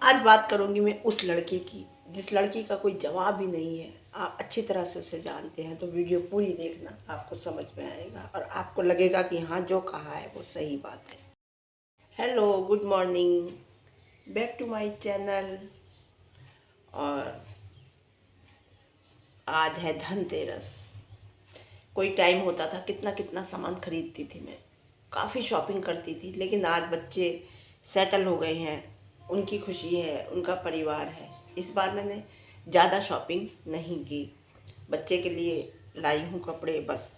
आज बात करूंगी मैं उस लड़के की जिस लड़की का कोई जवाब ही नहीं है। आप अच्छी तरह से उसे जानते हैं तो वीडियो पूरी देखना, आपको समझ में आएगा और आपको लगेगा कि हाँ जो कहा है वो सही बात है। Hello, good morning, back to my channel. और आज है धनतेरस। कोई टाइम होता था कितना कितना सामान खरीदती थी मैं, काफ़ी शॉपिंग करती थी, लेकिन आज बच्चे सेटल हो गए हैं, उनकी खुशी है, उनका परिवार है। इस बार मैंने ज़्यादा शॉपिंग नहीं की, बच्चे के लिए लाई हूँ कपड़े बस।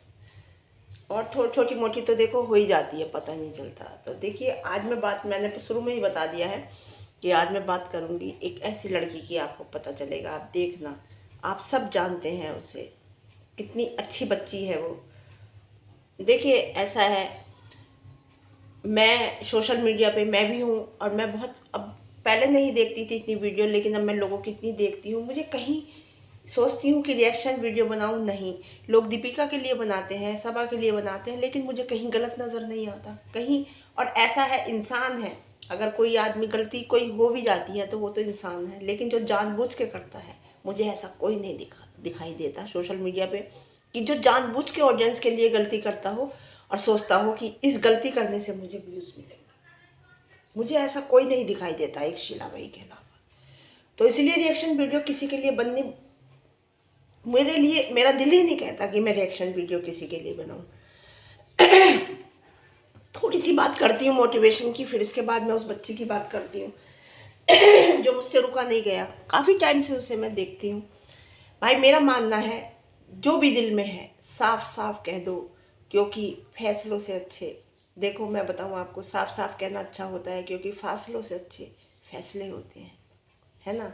और थोड़ी छोटी मोटी तो देखो हो ही जाती है, पता नहीं चलता। तो देखिए आज मैं बात, मैंने शुरू में ही बता दिया है कि आज मैं बात करूँगी एक ऐसी लड़की की, आपको पता चलेगा, आप देखना। आप सब जानते हैं उसे, कितनी अच्छी बच्ची है वो। देखिए ऐसा है, मैं सोशल मीडिया पे मैं भी हूँ और मैं बहुत, अब पहले नहीं देखती थी इतनी वीडियो, लेकिन अब मैं लोगों की इतनी देखती हूँ, मुझे कहीं सोचती हूँ कि रिएक्शन वीडियो बनाऊँ। नहीं, लोग दीपिका के लिए बनाते हैं, सबा के लिए बनाते हैं, लेकिन मुझे कहीं गलत नज़र नहीं आता कहीं। और ऐसा है, इंसान है, अगर कोई आदमी गलती कोई हो भी जाती है तो वो तो इंसान है, लेकिन जो जानबूझ के करता है, मुझे ऐसा कोई नहीं दिखाई देता सोशल मीडिया पे कि जो जानबूझ के ऑडियंस के लिए गलती करता हो और सोचता हो कि इस गलती करने से मुझे व्यूज़ मिलेंगे। मुझे ऐसा कोई नहीं दिखाई देता एक शीला भाई के अलावा। तो इसलिए रिएक्शन वीडियो किसी के लिए बननी, मेरे लिए, मेरा दिल ही नहीं कहता कि मैं रिएक्शन वीडियो किसी के लिए बनाऊं। थोड़ी सी बात करती हूँ मोटिवेशन की, फिर इसके बाद मैं उस बच्ची की बात करती हूँ जो मुझसे रुका नहीं गया। काफ़ी टाइम से उसे मैं देखती हूँ। भाई मेरा मानना है, जो भी दिल में है साफ साफ कह दो, क्योंकि फैसलों से अच्छे, देखो मैं बताऊँ आपको, साफ साफ कहना अच्छा होता है, क्योंकि फासलों से अच्छे फैसले होते हैं, है ना।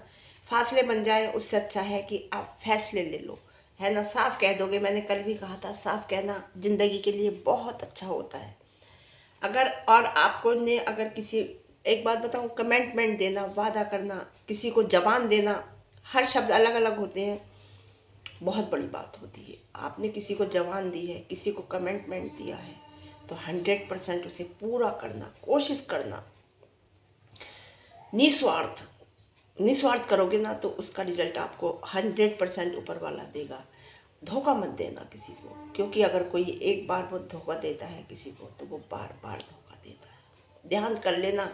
फासले बन जाए उससे अच्छा है कि आप फैसले ले लो, है ना। साफ कह दोगे, मैंने कल भी कहा था, साफ कहना ज़िंदगी के लिए बहुत अच्छा होता है। अगर और आपको ने अगर किसी, एक बात बताऊँ, कमेंटमेंट देना, वादा करना, किसी को जबान देना, हर शब्द अलग अलग होते हैं, बहुत बड़ी बात होती है। आपने किसी को जबान दी है, किसी को कमेंटमेंट दिया है, तो 100% उसे पूरा करना, कोशिश करना, निस्वार्थ। निस्वार्थ करोगे ना तो उसका रिजल्ट आपको 100% ऊपर वाला देगा। धोखा मत देना किसी को, क्योंकि अगर कोई एक बार वो धोखा देता है किसी को तो वो बार बार धोखा देता है। ध्यान कर लेना,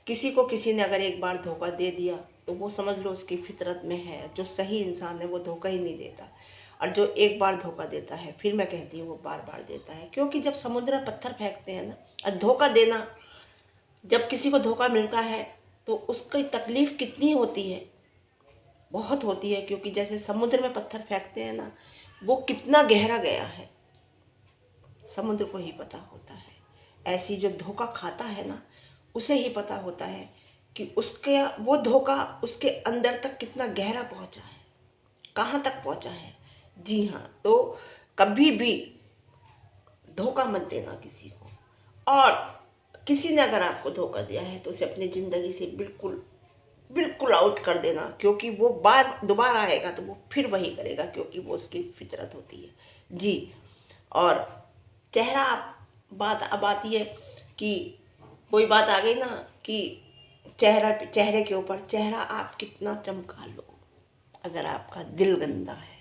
किसी को किसी ने अगर एक बार धोखा दे दिया तो वो समझ लो उसकी फितरत में है। जो सही इंसान है वो धोखा ही नहीं देता, और जो एक बार धोखा देता है, फिर मैं कहती हूँ वो बार बार देता है। क्योंकि जब समुद्र में पत्थर फेंकते हैं ना, और धोखा देना, जब किसी को धोखा मिलता है तो उसकी तकलीफ़ कितनी होती है, बहुत होती है। क्योंकि जैसे समुद्र में पत्थर फेंकते हैं ना, वो कितना गहरा गया है समुद्र को ही पता होता है। ऐसी जो धोखा खाता है ना, उसे ही पता होता है कि उसके वो धोखा उसके अंदर तक कितना गहरा पहुंचा है, कहाँ तक पहुंचा है। जी हाँ, तो कभी भी धोखा मत देना किसी को। और किसी ने अगर आपको धोखा दिया है तो उसे अपनी ज़िंदगी से बिल्कुल बिल्कुल आउट कर देना, क्योंकि वो बार दोबारा आएगा तो वो फिर वही करेगा, क्योंकि वो उसकी फितरत होती है जी। और चेहरा, बात अब आती है कि कोई बात आ गई ना कि चेहरे के ऊपर, चेहरा आप कितना चमका लो, अगर आपका दिल गंदा है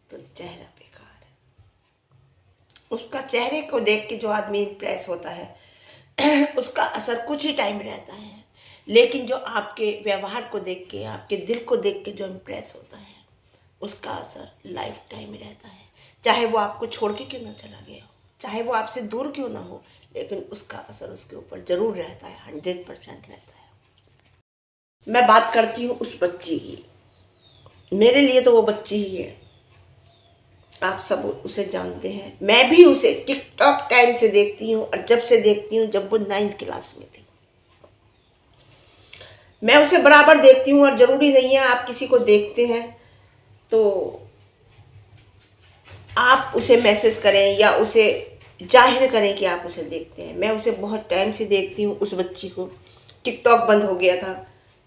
तो चेहरा बेकार है। उसका चेहरे को देख के जो आदमी इम्प्रेस होता है उसका असर कुछ ही टाइम रहता है, लेकिन जो आपके व्यवहार को देख के, आपके दिल को देख के जो इम्प्रेस होता है, उसका असर लाइफ टाइम रहता है। चाहे वो आपको छोड़ के क्यों ना चला गया हो, चाहे वो आपसे दूर क्यों ना हो, लेकिन उसका असर उसके ऊपर ज़रूर रहता है, 100% रहता है। मैं बात करती हूँ उस बच्ची की, मेरे लिए तो वो बच्ची ही है। आप सब उसे जानते हैं, मैं भी उसे टिकटॉक टाइम से देखती हूँ, और जब से देखती हूँ जब वो 9th क्लास में थी, मैं उसे बराबर देखती हूँ। और ज़रूरी नहीं है आप किसी को देखते हैं तो आप उसे मैसेज करें या उसे जाहिर करें कि आप उसे देखते हैं। मैं उसे बहुत टाइम से देखती हूँ, उस बच्ची को। टिकटॉक बंद हो गया था,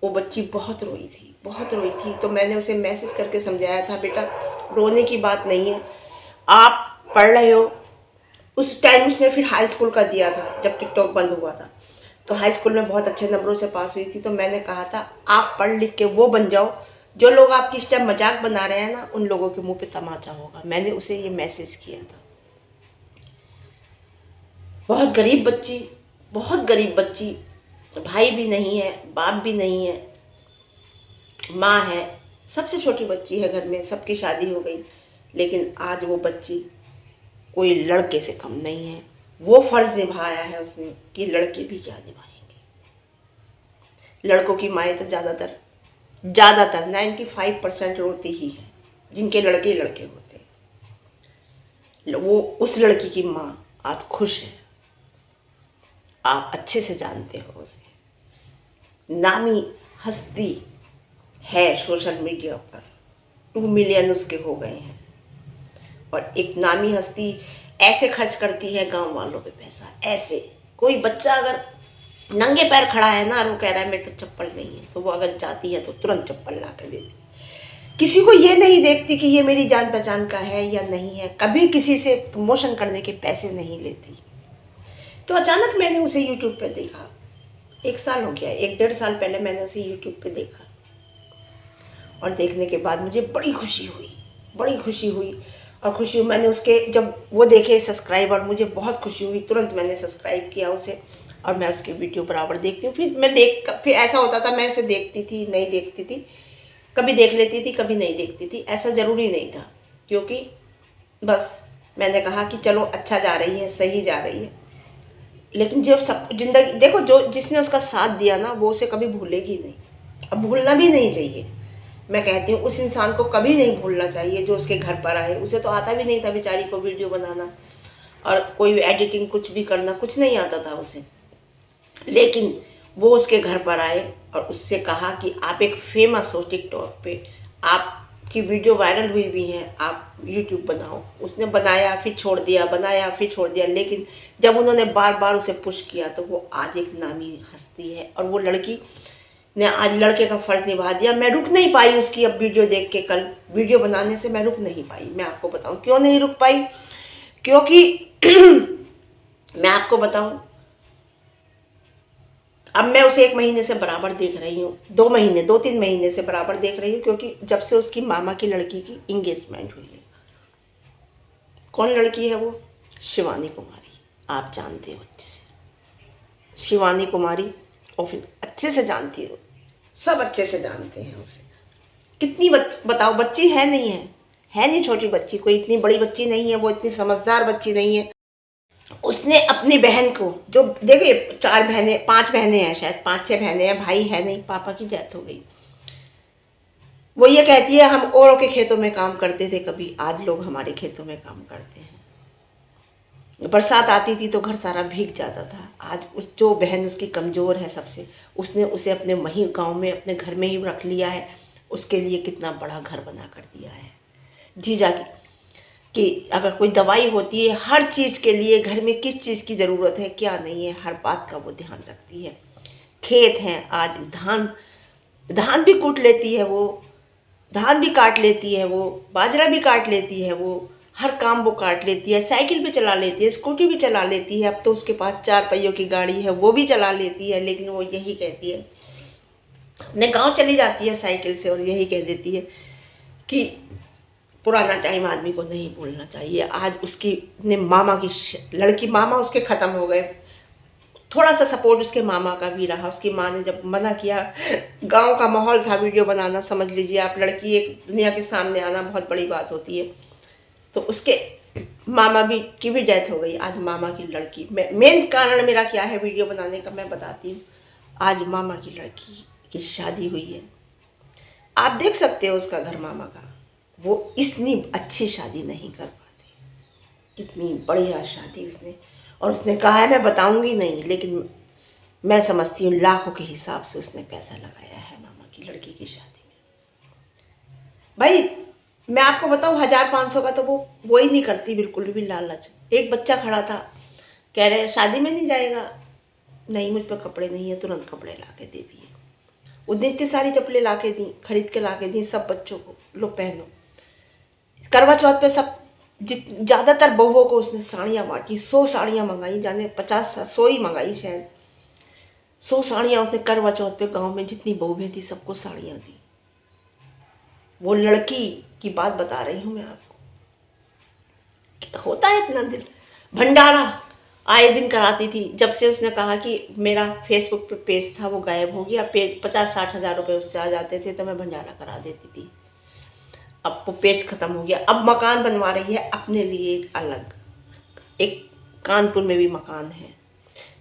वो बच्ची बहुत रोई थी, बहुत रोई थी, तो मैंने उसे मैसेज करके समझाया था, बेटा रोने की बात नहीं है, आप पढ़ रहे हो। उस टाइम उसने फिर हाई स्कूल का दिया था जब टिकटॉक बंद हुआ था, तो हाई स्कूल में बहुत अच्छे नंबरों से पास हुई थी। तो मैंने कहा था आप पढ़ लिख के वो बन जाओ जो लोग आपकी इस टाइम मजाक बना रहे हैं ना, उन लोगों के मुंह पे तमाचा होगा। मैंने उसे ये मैसेज किया था। बहुत गरीब बच्ची, बहुत गरीब बच्ची, भाई भी नहीं है, बाप भी नहीं है, माँ है, सबसे छोटी बच्ची है घर में, सबकी शादी हो गई, लेकिन आज वो बच्ची कोई लड़के से कम नहीं है। वो फर्ज निभाया है उसने कि लड़के भी क्या निभाएंगे। लड़कों की माएँ तो ज़्यादातर 95% रोती ही है, जिनके लड़के लड़के होते हैं। वो उस लड़की की माँ आज खुश है। आप अच्छे से जानते हो उसे, नामी हस्ती है सोशल मीडिया पर, 2 मिलियन उसके हो गए हैं। और एक नामी हस्ती ऐसे खर्च करती है गांव वालों पे पैसा। ऐसे कोई बच्चा अगर नंगे पैर खड़ा है ना और वो कह रहा है मेरे पे चप्पल नहीं है, तो वो अगर जाती है तो तुरंत चप्पल ला के देती है। किसी को ये नहीं देखती कि ये मेरी जान पहचान का है या नहीं है, कभी किसी से प्रमोशन करने के पैसे नहीं लेती। तो अचानक मैंने उसे यूट्यूब पे देखा। 1 साल हो गया, 1-1.5 साल पहले मैंने उसे यूट्यूब पे देखा। और देखने के बाद मुझे बड़ी खुशी हुई, बड़ी खुशी हुई। और खुशी हुई मैंने उसके, जब वो देखे सब्सक्राइबर, मुझे बहुत खुशी हुई। तुरंत मैंने सब्सक्राइब किया उसे और मैं उसकी वीडियो बराबर देखती हूँ। फिर ऐसा होता था मैं उसे देखती थी, नहीं देखती थी, कभी देख लेती थी, कभी नहीं देखती थी। ऐसा ज़रूरी नहीं था, क्योंकि बस मैंने कहा कि चलो अच्छा जा रही है, सही जा रही है। लेकिन जो सब जिंदगी देखो, जो जिसने उसका साथ दिया ना, वो उसे कभी भूलेगी नहीं। अब भूलना भी नहीं चाहिए। मैं कहती हूँ उस इंसान को कभी नहीं भूलना चाहिए जो उसके घर पर आए। उसे तो आता भी नहीं था बेचारी को वीडियो बनाना और कोई एडिटिंग कुछ भी करना, कुछ नहीं आता था उसे। लेकिन वो उसके घर पर आए और उससे कहा कि आप एक फेमस हो टिकटॉक पे, आपकी वीडियो वायरल हुई भी है, आप यूट्यूब बनाओ। उसने बनाया, फिर छोड़ दिया, बनाया, फिर छोड़ दिया। लेकिन जब उन्होंने बार बार उसे पुश किया तो वो आज एक नामी हस्ती है। और वो लड़की ने आज लड़के का फ़र्ज़ निभा दिया। मैं रुक नहीं पाई उसकी अब वीडियो देख के, कल वीडियो बनाने से मैं रुक नहीं पाई। मैं आपको बताऊं क्यों नहीं रुक पाई, क्योंकि मैं आपको बताऊं, अब मैं उसे 1 महीने से बराबर देख रही हूँ, 2-3 महीने से बराबर देख रही हूँ, क्योंकि जब से उसकी मामा की लड़की की इंगेजमेंट हुई है। कौन लड़की है वो? शिवानी कुमारी। आप जानते हो अच्छे से शिवानी कुमारी, और फिर अच्छे से जानती हो, सब अच्छे से जानते हैं उसे। कितनी बताओ, बच्ची है नहीं है, है नहीं छोटी बच्ची, कोई इतनी बड़ी बच्ची नहीं है, वो इतनी समझदार बच्ची नहीं है। उसने अपनी बहन को, जो देखिए 4 बहनें 5 बहनें हैं, शायद 5-6 बहनें हैं, भाई है नहीं, पापा की डेथ हो गई। वो ये कहती है हम औरों के खेतों में काम करते थे कभी, आज लोग हमारे खेतों में काम करते हैं। बरसात आती थी तो घर सारा भीग जाता था। आज उस जो बहन उसकी कमज़ोर है सबसे, उसने उसे अपने वहीं गांव में अपने घर में ही रख लिया है। उसके लिए कितना बड़ा घर बना कर दिया है। जीजा की कि अगर कोई दवाई होती है, हर चीज़ के लिए घर में किस चीज़ की ज़रूरत है, क्या नहीं है, हर बात का वो ध्यान रखती है। खेत हैं, आज धान धान भी कूट लेती है वो, धान भी काट लेती है वो, बाजरा भी काट लेती है वो, हर काम वो काट लेती है। साइकिल भी चला लेती है, स्कूटी भी चला लेती है। अब तो उसके पास 4 पहियों की गाड़ी है, वो भी चला लेती है। लेकिन वो यही कहती है, अपने गांव चली जाती है साइकिल से और यही कह देती है कि पुराना टाइम आदमी को नहीं भूलना चाहिए। आज उसकी ने मामा की लड़की, मामा उसके ख़त्म हो गए, थोड़ा सा सपोर्ट उसके मामा का भी रहा। उसकी माँ ने जब मना किया, गांव का माहौल था वीडियो बनाना, समझ लीजिए आप, लड़की एक दुनिया के सामने आना बहुत बड़ी बात होती है। तो उसके मामा भी की भी डेथ हो गई। आज मामा की लड़की, मेन कारण मेरा क्या है वीडियो बनाने का, मैं बताती हूँ। आज मामा की लड़की की शादी हुई है, आप देख सकते हो उसका घर मामा का। वो इतनी अच्छी शादी नहीं कर पाते, कितनी बढ़िया शादी उसने, और उसने कहा है मैं बताऊंगी नहीं, लेकिन मैं समझती हूँ लाखों के हिसाब से उसने पैसा लगाया है मामा की लड़की की शादी में। भाई मैं आपको बताऊँ, 1000-500 का तो वो ही नहीं करती बिल्कुल भी लालच। एक बच्चा खड़ा था, कह रहे शादी में नहीं जाएगा, नहीं मुझ पर कपड़े नहीं है, तुरंत कपड़े ला के दे दिए। उसने इतनी सारी चप्पलें ला के दी, खरीद के ला के दी सब बच्चों को, लो पहनो। करवा चौथ पे सब ज़्यादातर बहुओं को उसने साड़ियाँ बांटी, 100 साड़ियाँ मंगाई, जाने 50-100 ही मंगाई शायद। 100 साड़ियाँ उसने करवा चौथ पे गांव में जितनी बहुएं थी सबको साड़ियाँ दी। वो लड़की की बात बता रही हूँ मैं आपको। होता है इतना दिल। भंडारा आए दिन कराती थी। जब से उसने कहा कि मेरा फेसबुक पे पेज था वो गायब हो गया, पेज 50-60 हज़ार रुपये उससे आ जाते थे तो मैं भंडारा करा देती थी। अब वो पेज ख़त्म हो गया। अब मकान बनवा रही है अपने लिए एक अलग, एक कानपुर में भी मकान है।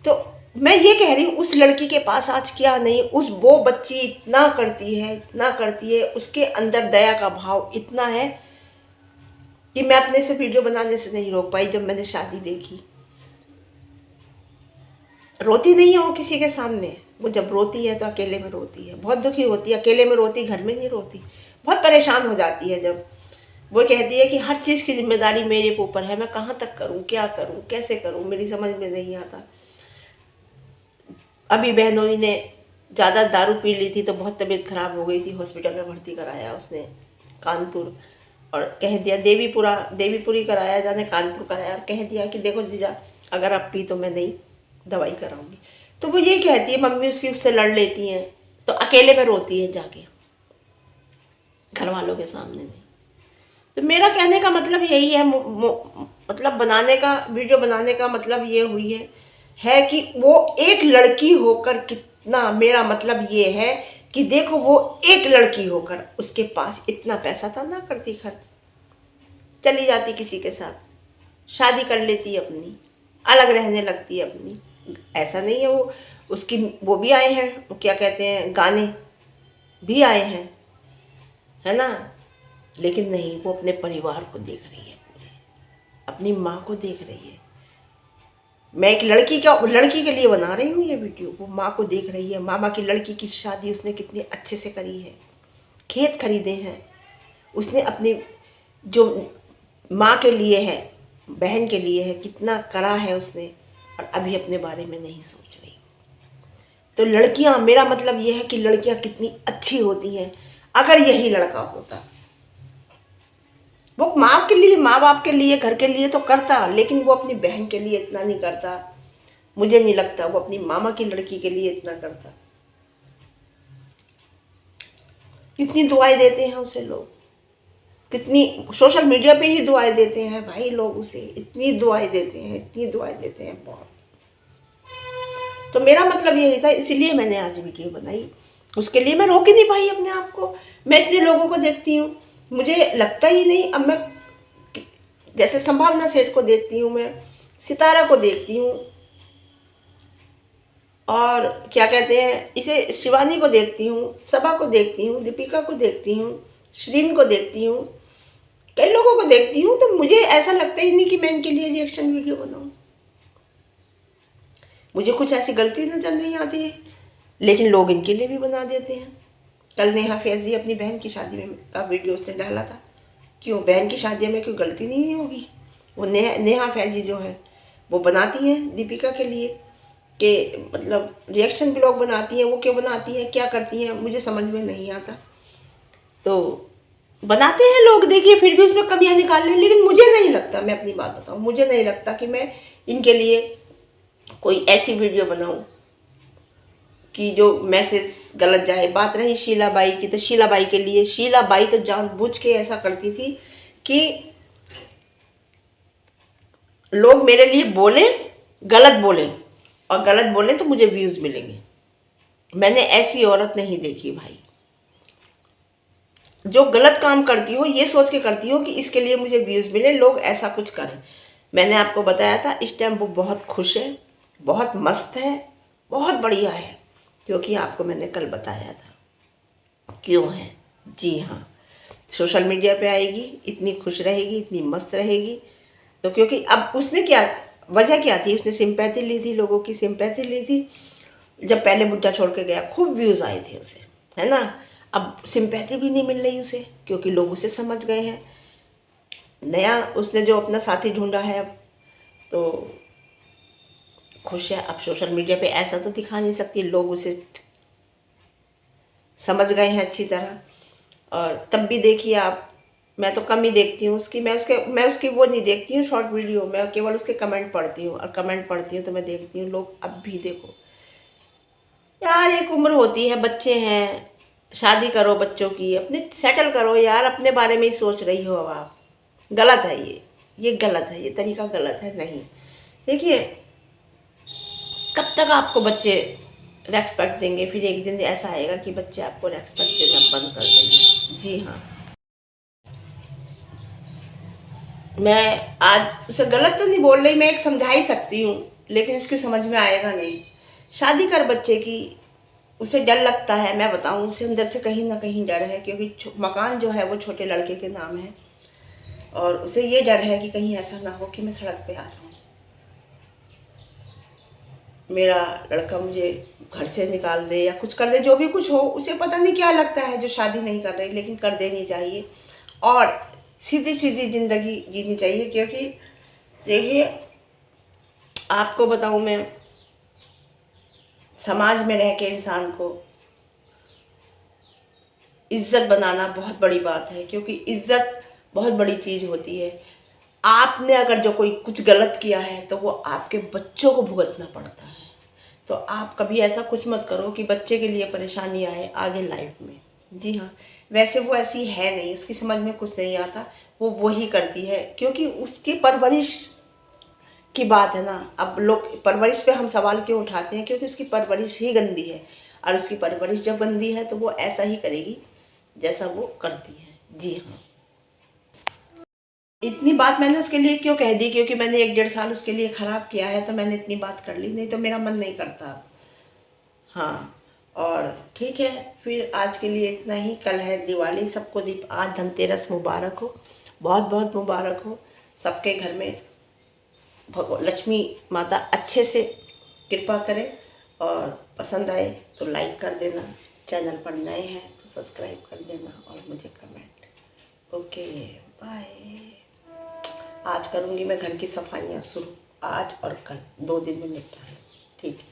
तो मैं ये कह रही हूँ उस लड़की के पास आज क्या नहीं, वो बच्ची इतना करती है, इतना करती है, उसके अंदर दया का भाव इतना है कि मैं अपने से वीडियो बनाने से नहीं रोक पाई। जब मैंने शादी देखी, रोती नहीं है वो किसी के सामने। वो जब रोती है तो अकेले में रोती है, बहुत दुखी होती है, अकेले में रोती, घर में नहीं रोती। बहुत परेशान हो जाती है जब वो कहती है कि हर चीज़ की जिम्मेदारी मेरे ऊपर है, मैं कहाँ तक करूँ, क्या करूँ, कैसे करूँ, मेरी समझ में नहीं आता। अभी बहनोई ने ज़्यादा दारू पी ली थी तो बहुत तबीयत खराब हो गई थी, हॉस्पिटल में भर्ती कराया उसने कानपुर, और कह दिया देवीपुरी कराया, जाने कानपुर कराया, और कह दिया कि देखो जीजा अगर आप पी तो मैं नहीं दवाई कराऊंगी। तो वो ये कहती है, मम्मी उसकी उससे लड़ लेती हैं तो अकेले में रोती है जाके, घर वालों के सामने नहीं। तो मेरा कहने का मतलब यही है, मतलब बनाने का, वीडियो बनाने का मतलब ये हुई है कि वो एक लड़की होकर कितना, मेरा मतलब ये है कि देखो वो एक लड़की होकर उसके पास इतना पैसा था, ना करती खर्च, चली जाती किसी के साथ, शादी कर लेती अपनी, अलग रहने लगती अपनी। ऐसा नहीं है वो भी आए हैं, वो क्या कहते हैं, गाने भी आए हैं, है ना। लेकिन नहीं, वो अपने परिवार को देख रही है, पूरे अपनी माँ को देख रही है। मैं एक लड़की के लिए बना रही हूँ ये वीडियो। वो माँ को देख रही है, मामा की लड़की की शादी उसने कितनी अच्छे से करी है, खेत खरीदे हैं उसने अपनी, जो माँ के लिए है, बहन के लिए है, कितना करा है उसने, और अभी अपने बारे में नहीं सोच रही। तो लड़कियाँ, मेरा मतलब ये है कि लड़कियाँ कितनी अच्छी होती हैं। अगर यही लड़का होता, वो माँ के लिए, माँ बाप के लिए, घर के लिए तो करता, लेकिन वो अपनी बहन के लिए इतना नहीं करता। मुझे नहीं लगता वो अपनी मामा की लड़की के लिए इतना करता। कितनी दुआएं देते हैं उसे लोग, कितनी सोशल मीडिया पे ही दुआएं देते हैं भाई लोग उसे, इतनी दुआएं देते हैं, इतनी दुआएं देते हैं बहुत। तो मेरा मतलब यही था, इसीलिए मैंने आज वीडियो बनाई। उसके लिए मैं रोक ही नहीं पाई अपने आप को। मैं इतने लोगों को देखती हूँ, मुझे लगता ही नहीं। अब मैं जैसे संभावना सेठ को देखती हूँ, मैं सितारा को देखती हूँ, और क्या कहते हैं इसे, शिवानी को देखती हूँ, सबा को देखती हूँ, दीपिका को देखती हूँ, श्रीन को देखती हूँ, कई लोगों को देखती हूँ। तो मुझे ऐसा लगता ही नहीं कि मैं इनके लिए रिएक्शन वीडियो बनाऊँ। मुझे कुछ ऐसी गलती नज़र नहीं आती है, लेकिन लोग इनके लिए भी बना देते हैं। कल नेहा फैजी अपनी बहन की शादी में का वीडियो उसने डाला था। क्यों, बहन की शादी में कोई गलती नहीं होगी? वो नेहा फैजी जो है वो बनाती हैं दीपिका के लिए, कि मतलब रिएक्शन ब्लॉग बनाती हैं। वो क्यों बनाती हैं, क्या करती हैं, मुझे समझ में नहीं आता। तो बनाते हैं लोग, देखिए, फिर भी उसमें कमियां निकाल लें। लेकिन मुझे नहीं लगता, मैं अपनी बात बताऊं, मुझे नहीं लगता कि मैं इनके लिए कोई ऐसी वीडियो बनाऊं कि जो मैसेज गलत जाए। बात रही शीलाबाई की, तो शीलाबाई के लिए, शीलाबाई तो जानबूझ के ऐसा करती थी कि लोग मेरे लिए बोले, गलत बोले, और गलत बोले तो मुझे व्यूज़ मिलेंगे। मैंने ऐसी औरत नहीं देखी भाई, जो गलत काम करती हो ये सोच के करती हो कि इसके लिए मुझे व्यूज़ मिले, लोग ऐसा कुछ करें। मैंने आपको बताया था इस टाइम वो बहुत खुश है, बहुत मस्त है, बहुत बढ़िया है, क्योंकि आपको मैंने कल बताया था क्यों है। जी हाँ, सोशल मीडिया पे आएगी, इतनी खुश रहेगी, इतनी मस्त रहेगी, तो क्योंकि अब उसने क्या, वजह क्या थी, उसने सिंपैथी ली थी, लोगों की सिंपैथी ली थी। जब पहले बुड्ढा छोड़ के गया खूब व्यूज़ आए थे उसे, है ना। अब सिंपैथी भी नहीं मिल रही उसे, क्योंकि लोग उसे समझ गए हैं। नया उसने जो अपना साथी ढूंढा है, अब तो खुश है। अब सोशल मीडिया पे ऐसा तो दिखा नहीं सकती, लोग उसे समझ गए हैं अच्छी तरह। और तब भी देखिए आप, मैं तो कम ही देखती हूँ उसकी, मैं उसकी वो नहीं देखती हूँ शॉर्ट वीडियो, मैं केवल उसके कमेंट पढ़ती हूँ, और कमेंट पढ़ती हूँ तो मैं देखती हूँ लोग अब भी देखो यार एक उम्र होती है, बच्चे हैं, शादी करो बच्चों की, अपने सेटल करो यार, अपने बारे में ही सोच रही हो अब आप। गलत है ये गलत है, ये तरीका गलत है। नहीं, देखिए, कब तक आपको बच्चे रेस्पेक्ट देंगे? फिर एक दिन ऐसा आएगा कि बच्चे आपको रेस्पेक्ट देना बंद कर देंगे। जी हाँ, मैं आज उसे गलत तो नहीं बोल रही, मैं एक समझा ही सकती हूँ, लेकिन उसके समझ में आएगा नहीं। शादी कर बच्चे की, उसे डर लगता है, मैं बताऊँ, उसे अंदर से कहीं ना कहीं डर है, क्योंकि मकान जो है वो छोटे लड़के के नाम है, और उसे ये डर है कि कहीं ऐसा ना हो कि मैं सड़क पे आ जाऊँ, मेरा लड़का मुझे घर से निकाल दे या कुछ कर दे। जो भी कुछ हो, उसे पता नहीं क्या लगता है जो शादी नहीं कर रही, लेकिन कर देनी चाहिए और सीधी सीधी ज़िंदगी जीनी चाहिए। क्योंकि देखिए, आपको बताऊँ मैं, समाज में रह के इंसान को इज्जत बनाना बहुत बड़ी बात है, क्योंकि इज्जत बहुत बड़ी चीज़ होती है। आपने अगर जो कोई कुछ गलत किया है तो वो आपके बच्चों को भुगतना पड़ता है। तो आप कभी ऐसा कुछ मत करो कि बच्चे के लिए परेशानी आए आगे लाइफ में। जी हाँ, वैसे वो ऐसी है नहीं, उसकी समझ में कुछ नहीं आता, वो वही करती है, क्योंकि उसकी परवरिश की बात है ना। अब लोग परवरिश पे हम सवाल क्यों उठाते हैं? क्योंकि उसकी परवरिश ही गंदी है, और उसकी परवरिश जब गंदी है तो वो ऐसा ही करेगी जैसा वो करती है। जी हाँ, इतनी बात मैंने उसके लिए क्यों कह दी? क्योंकि मैंने 1 डेढ़ साल उसके लिए ख़राब किया है, तो मैंने इतनी बात कर ली, नहीं तो मेरा मन नहीं करता अब। हाँ, और ठीक है, फिर आज के लिए इतना ही। कल है दिवाली, सबको दीप आज धनतेरस मुबारक हो, बहुत बहुत मुबारक हो। सबके घर में लक्ष्मी माता अच्छे से कृपा करे, और पसंद आए तो लाइक कर देना, चैनल पर नए हैं तो सब्सक्राइब कर देना, और मुझे कमेंट। Okay, bye. आज करूँगी मैं घर की सफाइयाँ शुरू, आज और कल 2 दिन में निपटा है। ठीक है।